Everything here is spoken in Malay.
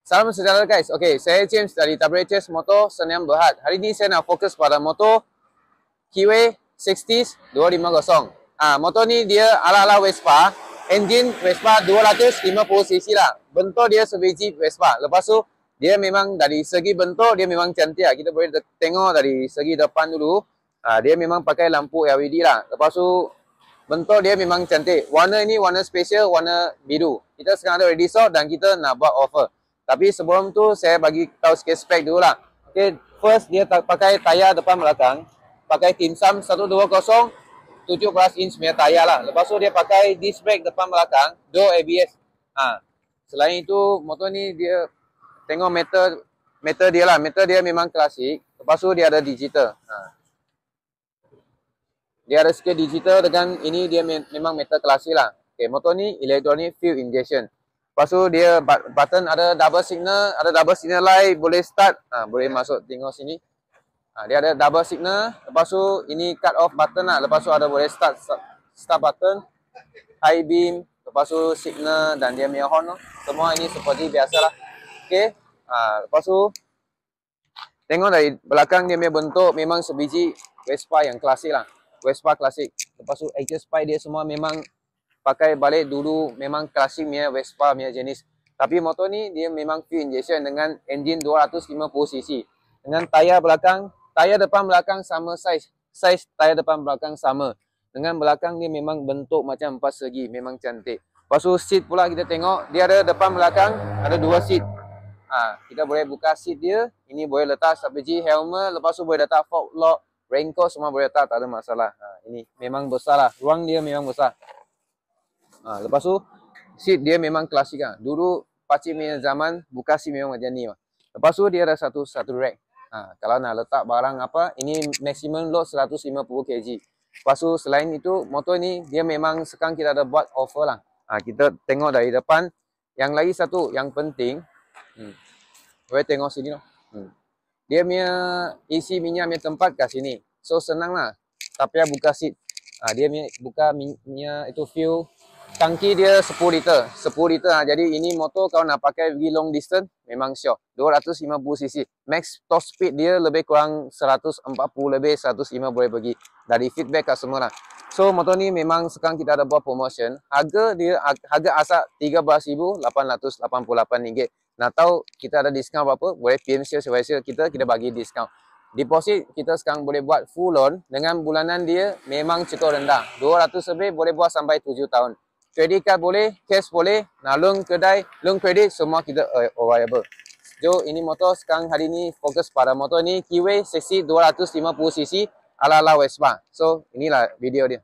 Salam sejahtera guys. Okey, saya James dari WHS Motor Senyam Berhad. Hari ini saya nak fokus pada motor Kiwi 60s 250. Motor ni dia ala-ala Vespa. Engine Vespa 250cc lah. Bentuk dia sebiji Vespa. Lepas tu dia memang dari segi bentuk dia memang cantik lah. Kita boleh tengok dari segi depan dulu. Dia memang pakai lampu LED lah. Lepas tu bentuk dia memang cantik. Warna ini warna special, warna biru. Kita sekarang ada ready stock dan kita nak buat offer. Tapi sebelum tu saya bagi tahu sikit spek dulu lah. Okay, first dia pakai tayar depan belakang. Pakai Tinsam 120 17 inch punya tayar lah. Lepas tu dia pakai disc brake depan belakang, door ABS. Selain itu motor ni dia tengok meter dia lah. Meter dia memang klasik. Lepas tu dia ada digital. Dia ada sikit digital dengan ini dia memang meter klasik lah. Okay, motor ni electronic fuel injection. Lepas tu dia button ada double signal light, boleh start, boleh masuk tengok sini. Dia ada double signal. Lepas tu ini cut off button lah. Lepas tu ada boleh start button, high beam, lepas tu signal dan dia punya horn. Semua ini seperti biasa lah. Okay. Lepas tu tengok dari belakang dia punya bentuk memang sebiji Vespa yang klasik lah. Vespa klasik. Lepas tu exhaust pipe dia semua memang pakai balik dulu memang klasik punya Vespa punya jenis. Tapi motor ni dia memang fuel injection dengan engine 250cc. Dengan tayar depan belakang sama size. Size tayar depan belakang sama. Dengan belakang dia memang bentuk macam 4 segi, memang cantik. Lepas tu seat pula kita tengok, dia ada depan belakang, ada 2 seat. Kita boleh buka seat dia, ini boleh letak sebiji helmet, lepas tu boleh letak fog lock, raincoat semua boleh letak, tak ada masalah. Ini memang besar lah, ruang dia memang besar. Lepas tu seat dia memang klasik lah. Dulu pakcik punya zaman buka seat memang macam ni lah. Lepas tu dia ada satu rack. Kalau nak letak barang apa, ini maximum load 150 kg. Lepas tu selain itu motor ni dia memang sekarang kita ada buat offer lah. Kita tengok dari depan. Yang lagi satu yang penting, boleh tengok sini lah. Dia punya isi minyak punya tempat kat sini. So senang lah. Tak payah buka seat. Dia buka minyak itu fuel. Tangki dia 10 liter. 10 liter lah. Jadi ini motor kalau nak pakai pergi long distance memang sure. 250cc. Max top speed dia lebih kurang 140 lebih 105 boleh pergi. Dari feedback customer lah. So motor ni memang sekarang kita ada buat promotion. Harga asal RM13,888. Nak tahu kita ada diskaun berapa? Boleh PM sales kita bagi diskaun. Deposit kita sekarang boleh buat full loan dengan bulanan dia memang cukup rendah. 200 lebih boleh buat sampai 7 tahun. Credit card boleh, cash boleh, nak loan kedai, loan kredit semua kita available. So ini motor sekarang hari ni fokus pada motor ni Kiwi 60 250cc ala-ala Vespa. So inilah video dia.